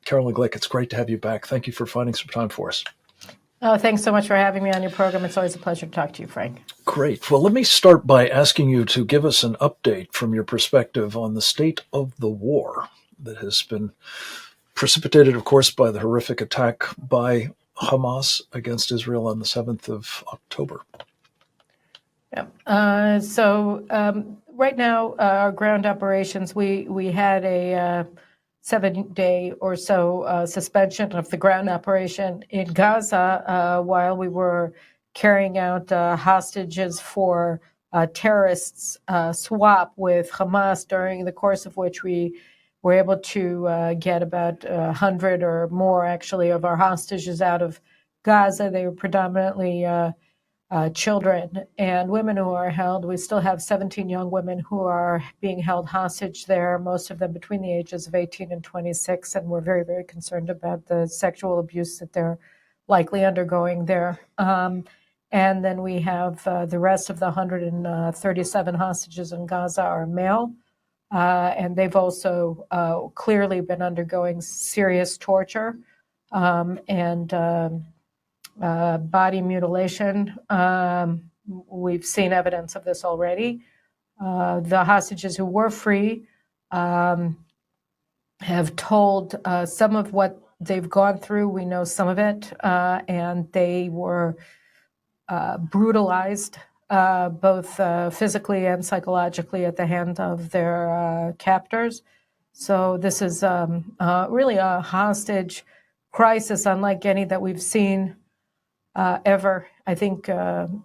Carolyn Glick, it's great to have you back. Thank you for finding some time for us. Oh, thanks so much for having me on your program. It's always a pleasure to talk to you, Frank. Great. Well, let me start by asking you to give us an update from your perspective on the state of the war that has been precipitated, of course, by the horrific attack by Hamas against Israel on the 7th of October. Yeah. Right now, our ground operations, we had a 7-day or so suspension of the ground operation in Gaza while we were carrying out hostages for terrorists swap with Hamas, during the course of which we were able to get about 100 or more, actually, of our hostages out of Gaza. They were predominantly children and women who are held. We still have 17 young women who are being held hostage there, most of them between the ages of 18 and 26, and we're very, very concerned about the sexual abuse that they're likely undergoing there. And then we have the rest of the 137 hostages in Gaza are male, and they've also clearly been undergoing serious torture and body mutilation. We've seen evidence of this already. The hostages who were free have told some of what they've gone through. We know some of it, and they were brutalized both physically and psychologically at the hand of their captors. So this is really a hostage crisis unlike any that we've seen ever, I think,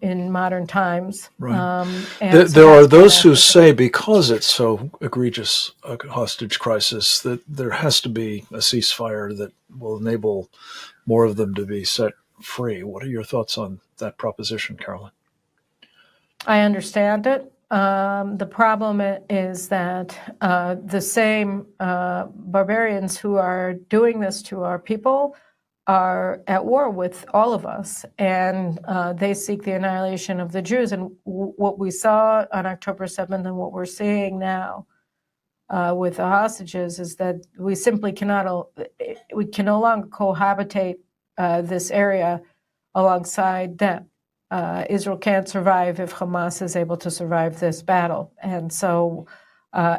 in modern times. Right. There are those who say, because it's so egregious a hostage crisis, that there has to be a ceasefire that will enable more of them to be set free. What are your thoughts on that proposition, Carolyn? I understand it. The problem is that the same barbarians who are doing this to our people are at war with all of us, and they seek the annihilation of the Jews. And what we saw on October 7th and what we're seeing now with the hostages is that we simply can no longer cohabitate this area alongside them. Israel can't survive if Hamas is able to survive this battle. And so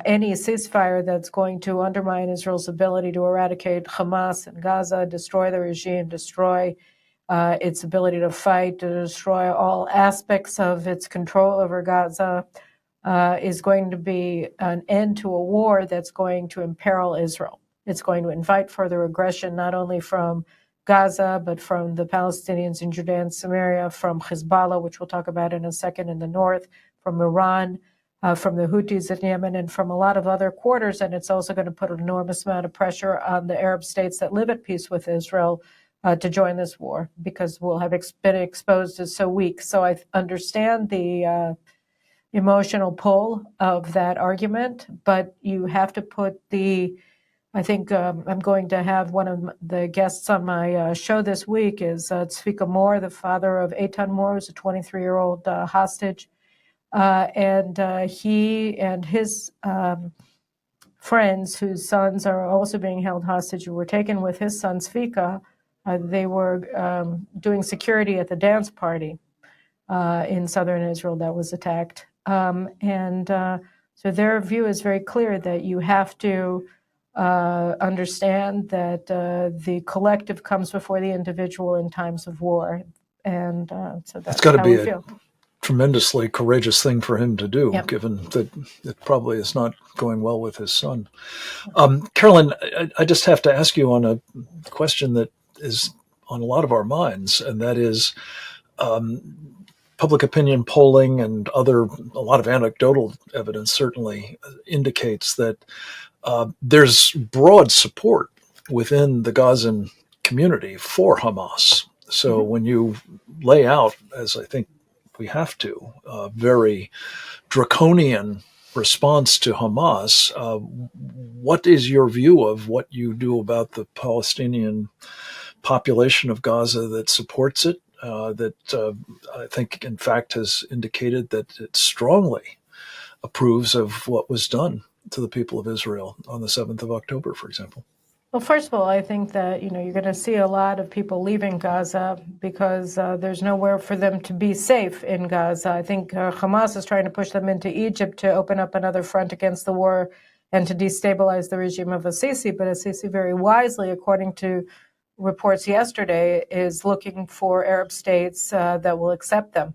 any ceasefire that's going to undermine Israel's ability to eradicate Hamas in Gaza, destroy the regime, destroy its ability to fight, to destroy all aspects of its control over Gaza, is going to be an end to a war that's going to imperil Israel. It's going to invite further aggression, not only from Gaza, but from the Palestinians in Judea and Samaria, from Hezbollah, which we'll talk about in a second, in the north, from Iran, from the Houthis in Yemen, and from a lot of other quarters. And it's also going to put an enormous amount of pressure on the Arab states that live at peace with Israel to join this war, because we'll have been exposed as so weak. So I understand the emotional pull of that argument, but you have to put I think I'm going to have one of the guests on my show this week is Tzvika Moore, the father of Eitan Moore, who's a 23-year-old hostage. And he and his friends, whose sons are also being held hostage, who were taken with his son Tzvika, they were doing security at the dance party in southern Israel that was attacked. So their view is very clear that you have to understand that the collective comes before the individual in times of war. And so that's got to how be we feel. Tremendously courageous thing for him to do, given that it probably is not going well with his son. Carolyn, I just have to ask you on a question that is on a lot of our minds, and that is public opinion polling and a lot of anecdotal evidence certainly indicates that there's broad support within the Gazan community for Hamas. So when you lay out, as I think we have to, a very draconian response to Hamas, what is your view of what you do about the Palestinian population of Gaza that supports it, that I think, in fact, has indicated that it strongly approves of what was done to the people of Israel on the 7th of October, for example? Well, first of all, I think that you're going to see a lot of people leaving Gaza because there's nowhere for them to be safe in Gaza. I think Hamas is trying to push them into Egypt to open up another front against the war and to destabilize the regime of Assisi. But Assisi, very wisely, according to reports yesterday, is looking for Arab states that will accept them.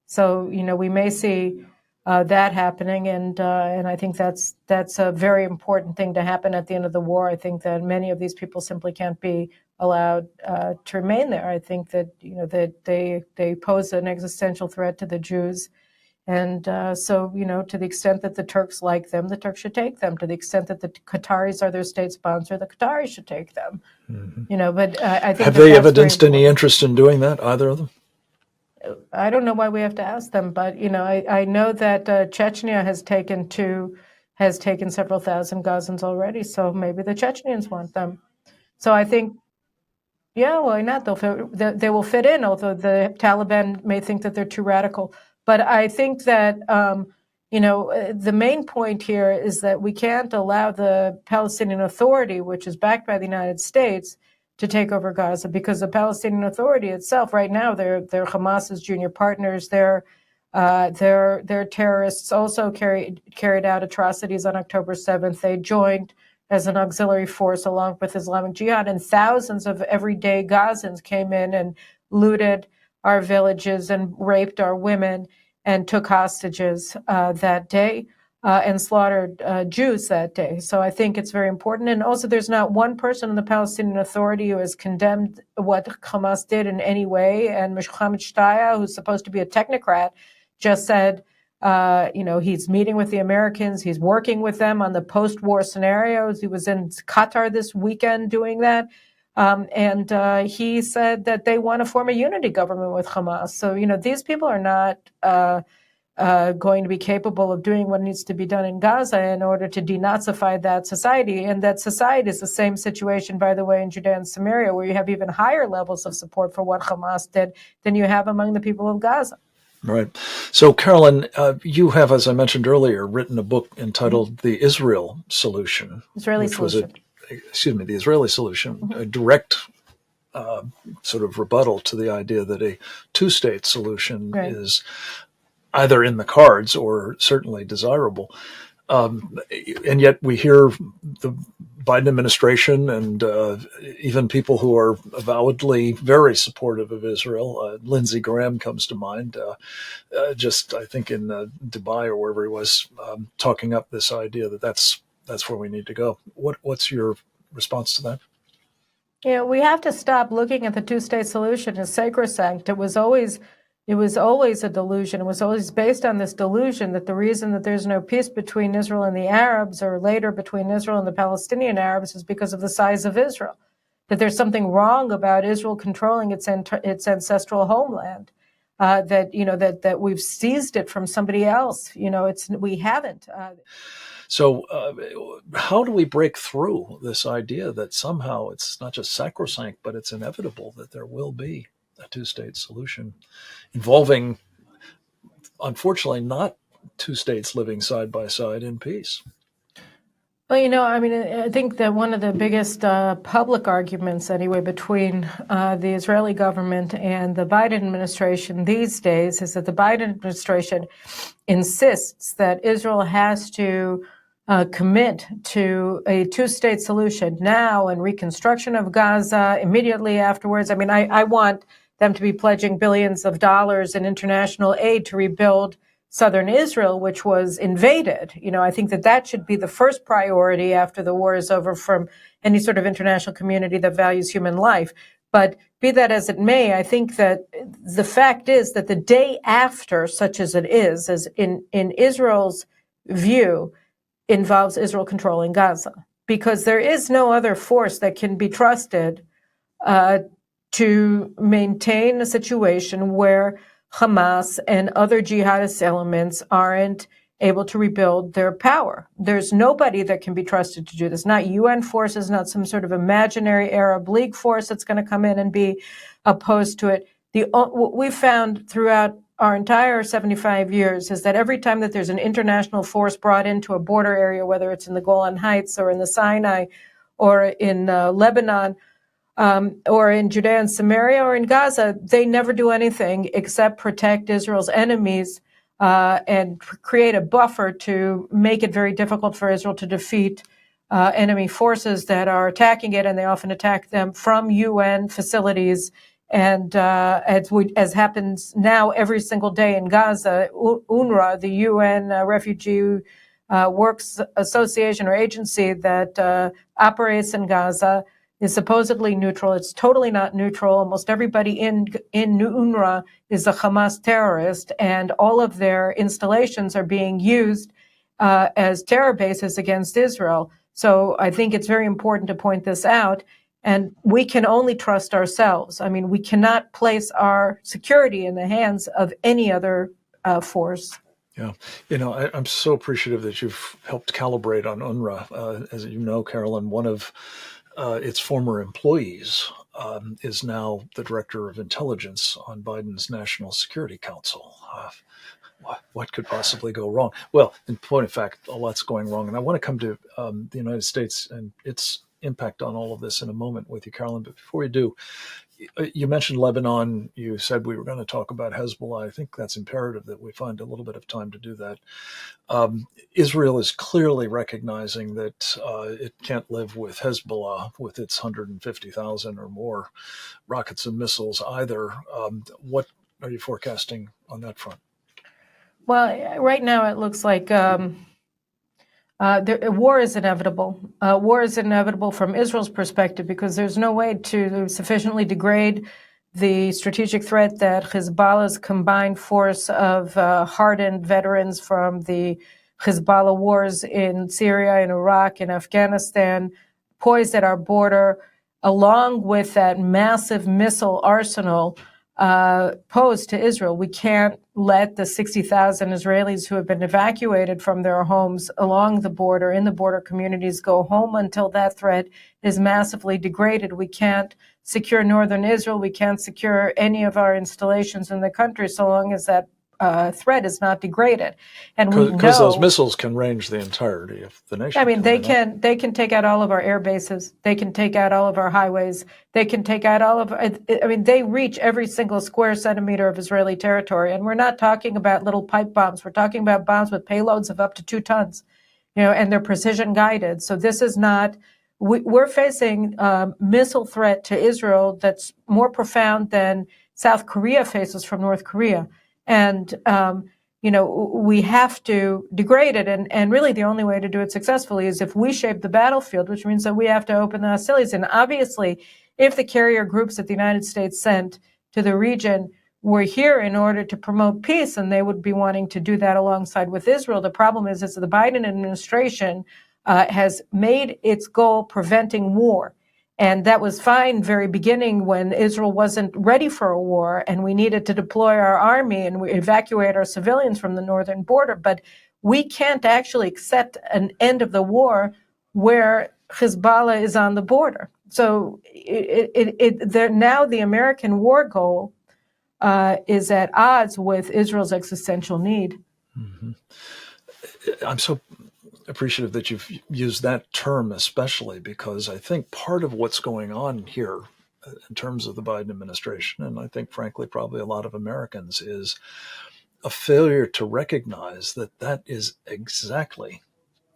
So we may see that happening, and I think that's a very important thing to happen at the end of the war. I think that many of these people simply can't be allowed to remain there. I think that that they pose an existential threat to the Jews, and so to the extent that the Turks like them, the Turks should take them. To the extent that the Qataris are their state sponsor, the Qataris should take them. But I think Have that they that's very evidenced any important. interest in doing that, either of them? I don't know why we have to ask them, but I know that Chechnya has taken several thousand Gazans already, so maybe the Chechens want them. So I think, yeah, why not? They will fit in, although the Taliban may think that they're too radical. But I think that the main point here is that we can't allow the Palestinian Authority, which is backed by the United States, to take over Gaza, because the Palestinian Authority itself, right now, they're Hamas's junior partners. Their terrorists also carried out atrocities on October 7th. They joined as an auxiliary force along with Islamic Jihad, and thousands of everyday Gazans came in and looted our villages and raped our women and took hostages that day. And slaughtered Jews that day. So I think it's very important. And also, there's not one person in the Palestinian Authority who has condemned what Hamas did in any way. And Mohammed Shtaya, who's supposed to be a technocrat, just said, he's meeting with the Americans. He's working with them on the post-war scenarios. He was in Qatar this weekend doing that. And he said that they want to form a unity government with Hamas. So, these people are not going to be capable of doing what needs to be done in Gaza in order to denazify that society. And that society is the same situation, by the way, in Judea and Samaria, where you have even higher levels of support for what Hamas did than you have among the people of Gaza. Right. So, Carolyn, you have, as I mentioned earlier, written a book entitled "The Israel Solution," Israeli which solution. the Israeli solution, a direct sort of rebuttal to the idea that a two-state solution Right. is either in the cards or certainly desirable. And yet we hear the Biden administration and even people who are avowedly very supportive of Israel. Lindsey Graham comes to mind, just I think in Dubai or wherever he was, talking up this idea that that's where we need to go. What's your response to that? We have to stop looking at the two-state solution as sacrosanct. It was always a delusion. It was always based on this delusion that the reason that there's no peace between Israel and the Arabs, or later between Israel and the Palestinian Arabs, is because of the size of Israel. That there's something wrong about Israel controlling its ancestral homeland. That we've seized it from somebody else. We haven't. So, how do we break through this idea that somehow it's not just sacrosanct, but it's inevitable that there will be a two-state solution involving, unfortunately, not two states living side by side in peace? Well, I think that one of the biggest public arguments, anyway, between the Israeli government and the Biden administration these days is that the Biden administration insists that Israel has to commit to a two-state solution now and reconstruction of Gaza immediately afterwards. I want them to be pledging billions of dollars in international aid to rebuild southern Israel, which was invaded. I think that should be the first priority after the war is over from any sort of international community that values human life. But be that as it may, I think that the fact is that the day after, such as it is, as in Israel's view, involves Israel controlling Gaza, because there is no other force that can be trusted to maintain a situation where Hamas and other jihadist elements aren't able to rebuild their power. There's nobody that can be trusted to do this, not UN forces, not some sort of imaginary Arab League force that's going to come in and be opposed to it. What we found throughout our entire 75 years is that every time that there's an international force brought into a border area, whether it's in the Golan Heights or in the Sinai or in Lebanon, or in Judea and Samaria or in Gaza, they never do anything except protect Israel's enemies and create a buffer to make it very difficult for Israel to defeat enemy forces that are attacking it, and they often attack them from UN facilities. And as happens now every single day in Gaza, UNRWA, the UN Refugee Works Association or agency that operates in Gaza, is supposedly neutral. It's totally not neutral. Almost everybody in UNRWA is a Hamas terrorist, and all of their installations are being used as terror bases against Israel. So I think it's very important to point this out. And we can only trust ourselves. I mean, we cannot place our security in the hands of any other force. Yeah. I'm so appreciative that you've helped calibrate on UNRWA. As you know, Carolyn, one of its former employees is now the director of intelligence on Biden's National Security Council. What could possibly go wrong? Well, in point of fact, a lot's going wrong. And I want to come to the United States and its impact on all of this in a moment with you, Carolyn. But before we do, you mentioned Lebanon. You said we were going to talk about Hezbollah. I think that's imperative that we find a little bit of time to do that. Israel is clearly recognizing that it can't live with Hezbollah with its 150,000 or more rockets and missiles either. What are you forecasting on that front? Well, right now it looks like war is inevitable. War is inevitable from Israel's perspective because there's no way to sufficiently degrade the strategic threat that Hezbollah's combined force of hardened veterans from the Hezbollah wars in Syria, in Iraq, in Afghanistan, poised at our border, along with that massive missile arsenal posed to Israel. We can't let the 60,000 Israelis who have been evacuated from their homes along the border, in the border communities, go home until that threat is massively degraded. We can't secure northern Israel. We can't secure any of our installations in the country so long as that threat is not degraded. And we know because those missiles can range the entirety of the nation. I mean, they can take out all of our air bases. They can take out all of our highways. They can take out all of. I mean, they reach every single square centimeter of Israeli territory. And we're not talking about little pipe bombs. We're talking about bombs with payloads of up to 2 tons, and they're precision guided. So this is not. We're facing a missile threat to Israel that's more profound than South Korea faces from North Korea, and we have to degrade it. And really the only way to do it successfully is if we shape the battlefield, which means that we have to open the hostilities. And obviously, if the carrier groups that the United States sent to the region were here in order to promote peace, and they would be wanting to do that alongside with Israel, the problem is that the Biden administration has made its goal preventing war. And that was fine very beginning when Israel wasn't ready for a war and we needed to deploy our army and we evacuate our civilians from the northern border. But we can't actually accept an end of the war where Hezbollah is on the border. So now the American war goal is at odds with Israel's existential need. Mm-hmm. I'm so appreciative that you've used that term, especially because I think part of what's going on here in terms of the Biden administration, and I think, frankly, probably a lot of Americans, is a failure to recognize that that is exactly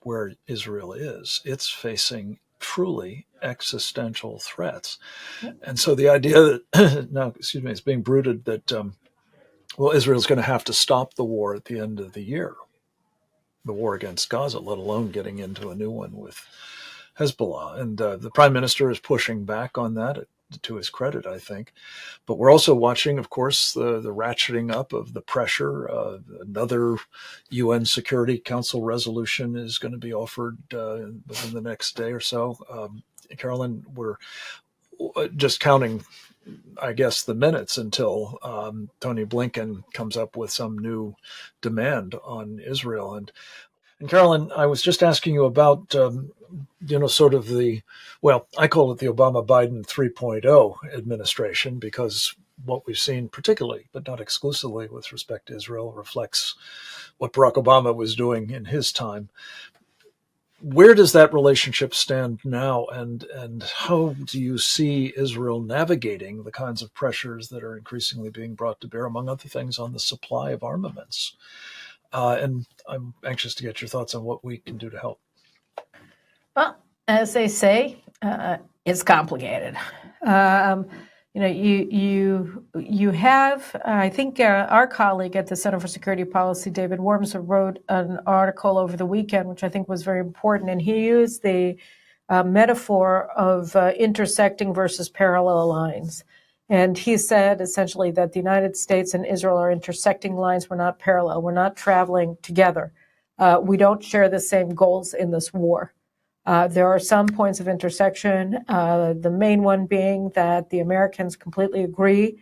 where Israel is. It's facing truly existential threats. And so the idea that, now, it's being bruited that, Israel's going to have to stop the war at the end of the year, the war against Gaza, let alone getting into a new one with Hezbollah. And the prime minister is pushing back on that, to his credit, I think. But we're also watching, of course, the ratcheting up of the pressure. Another UN Security Council resolution is going to be offered within the next day or so. Carolyn, we're just counting, I guess, the minutes until Tony Blinken comes up with some new demand on Israel. And Carolyn, I was just asking you about, sort of I call it the Obama-Biden 3.0 administration, because what we've seen particularly, but not exclusively with respect to Israel, reflects what Barack Obama was doing in his time. where does that relationship stand now, and how do you see Israel navigating the kinds of pressures that are increasingly being brought to bear, among other things, on the supply of armaments? And I'm anxious to get your thoughts on what we can do to help. Well, as they say, it's complicated. Um, you have. I think our colleague at the Center for Security Policy, David Wormser, wrote an article over the weekend, which I think was very important, and he used the metaphor of intersecting versus parallel lines. And he said essentially that the United States and Israel are intersecting lines. We're not parallel. We're not traveling together. We don't share the same goals in this war. There are some points of intersection, the main one being that the Americans completely agree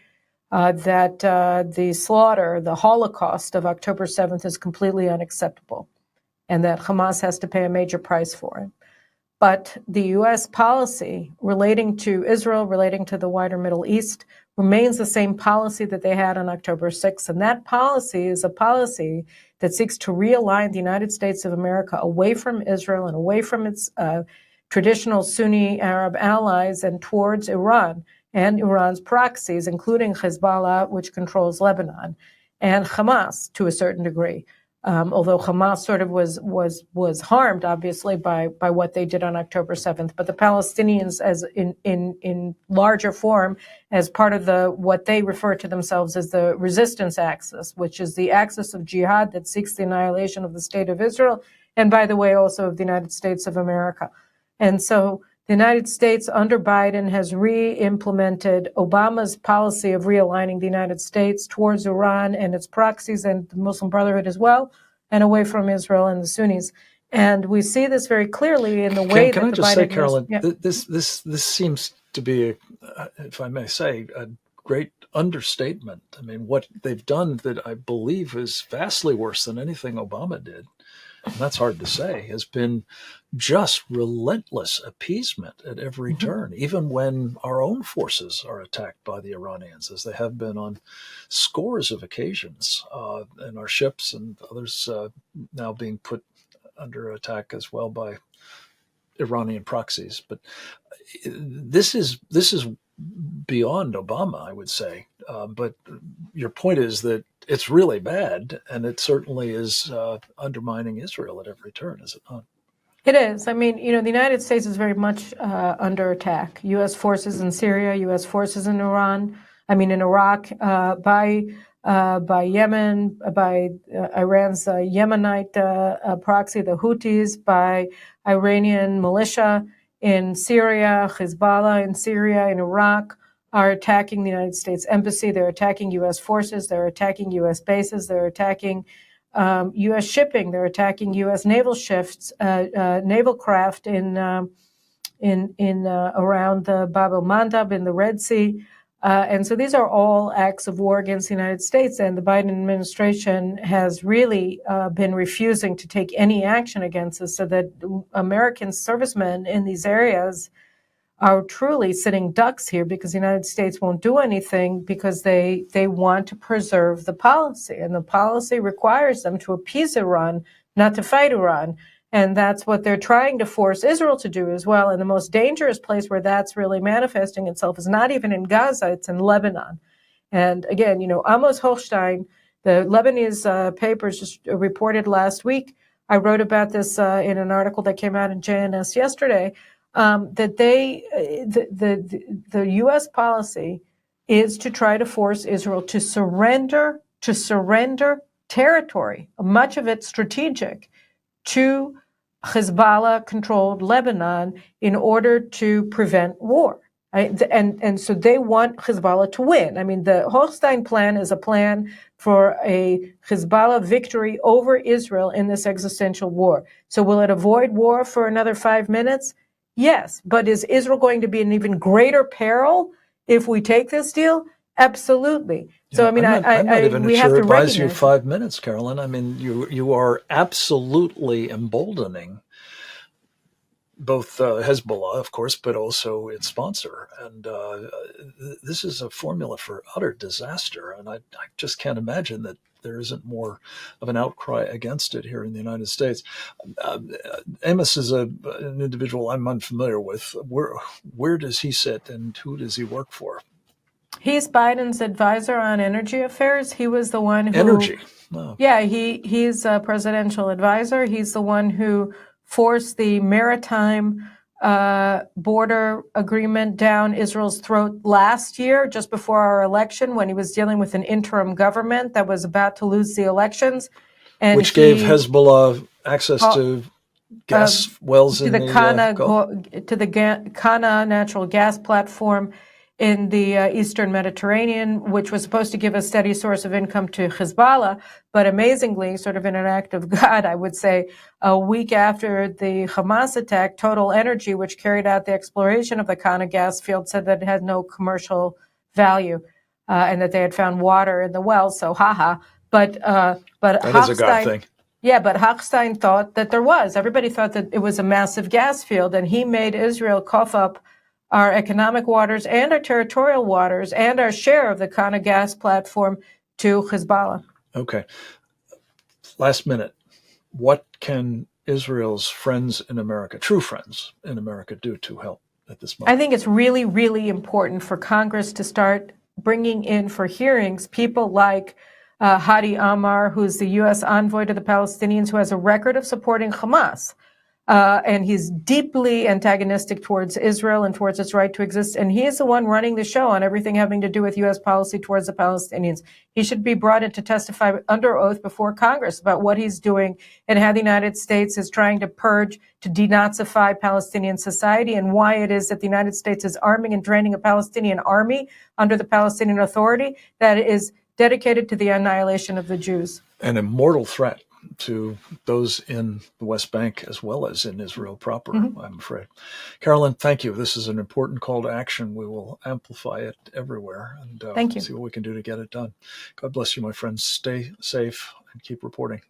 that the slaughter, the Holocaust of October 7th is completely unacceptable, and that Hamas has to pay a major price for it. But the U.S. policy relating to Israel, relating to the wider Middle East, remains the same policy that they had on October 6th. And that policy is a policy that seeks to realign the United States of America away from Israel and away from its traditional Sunni Arab allies and towards Iran and Iran's proxies, including Hezbollah, which controls Lebanon, and Hamas to a certain degree. Although Hamas sort of was harmed, obviously, by what they did on October 7th, but the Palestinians, as in larger form, as part of what they refer to themselves as the resistance axis, which is the axis of jihad that seeks the annihilation of the state of Israel, and by the way, also of the United States of America. And so the United States under Biden has re-implemented Obama's policy of realigning the United States towards Iran and its proxies and the Muslim Brotherhood as well, and away from Israel and the Sunnis. And we see this very clearly in the way Can that I the just Biden say, Carolyn, yeah. this seems to be, if I may say, a great understatement. I mean, what they've done that I believe is vastly worse than anything Obama did, and that's hard to say, has been just relentless appeasement at every turn, even when our own forces are attacked by the Iranians, as they have been on scores of occasions, and our ships and others now being put under attack as well by Iranian proxies. But this is beyond Obama, I would say. But your point is that it's really bad, and it certainly is undermining Israel at every turn, is it not? It is. I mean, the United States is very much under attack. U.S. forces in Syria, U.S. forces in Iran, in Iraq, by Yemen, by Iran's Yemenite proxy, the Houthis, by Iranian militia in Syria, Hezbollah in Syria, in Iraq, are attacking the United States Embassy. They're attacking U.S. forces. They're attacking U.S. bases. They're attacking U.S. shipping. They're attacking U.S. naval ships, naval craft in around the Bab el-Mandab in the Red Sea. And so these are all acts of war against the United States. And the Biden administration has really been refusing to take any action against this, so that American servicemen in these areas are truly sitting ducks here, because the United States won't do anything because they want to preserve the policy. And the policy requires them to appease Iran, not to fight Iran. And that's what they're trying to force Israel to do as well. And the most dangerous place where that's really manifesting itself is not even in Gaza, it's in Lebanon. And again, Amos Hochstein, the Lebanese papers just reported last week. I wrote about this in an article that came out in JNS yesterday. That the U.S. policy is to try to force Israel to surrender territory, much of it strategic, to Hezbollah-controlled Lebanon in order to prevent war. And so they want Hezbollah to win. The Holstein plan is a plan for a Hezbollah victory over Israel in this existential war. So will it avoid war for another 5 minutes? Yes, but is Israel going to be in even greater peril if we take this deal? Absolutely. So I'm not even we sure have to it buys you recognize 5 minutes, Carolyn. You are absolutely emboldening both Hezbollah, of course, but also its sponsor. And this is a formula for utter disaster. And I just can't imagine that there isn't more of an outcry against it here in the United States. Uh, Amos is an individual I'm unfamiliar with. Where does he sit and who does he work for? He's Biden's advisor on energy affairs. He was the one who Energy. Oh. Yeah, he's a presidential advisor. He's the one who forced the maritime border agreement down Israel's throat last year, just before our election, when he was dealing with an interim government that was about to lose the elections. And which gave Hezbollah access to gas wells to in the Gulf? to the Kana natural gas platform in the Eastern Mediterranean, which was supposed to give a steady source of income to Hezbollah. But amazingly, sort of in an act of God, I would say, a week after the Hamas attack, Total Energy, which carried out the exploration of the Kana gas field, said that it had no commercial value and that they had found water in the well. So, haha. But that is a God thing. Yeah, but Hochstein thought that there was. Everybody thought that it was a massive gas field, and he made Israel cough up our economic waters and our territorial waters and our share of the Kana gas platform to Hezbollah. Okay. Last minute. What can Israel's friends in America, true friends in America, do to help at this moment? I think it's really, really important for Congress to start bringing in for hearings people like Hadi Amar, who's the U.S. envoy to the Palestinians, who has a record of supporting Hamas. And he's deeply antagonistic towards Israel and towards its right to exist. And he is the one running the show on everything having to do with U.S. policy towards the Palestinians. He should be brought in to testify under oath before Congress about what he's doing and how the United States is trying to purge, to denazify Palestinian society, and why it is that the United States is arming and training a Palestinian army under the Palestinian Authority that is dedicated to the annihilation of the Jews. An immortal threat to those in the West Bank as well as in Israel proper, I'm afraid. Carolyn, thank you. This is an important call to action. We will amplify it everywhere and Thank you. see what we can do to get it done. God bless you, my friends. Stay safe and keep reporting.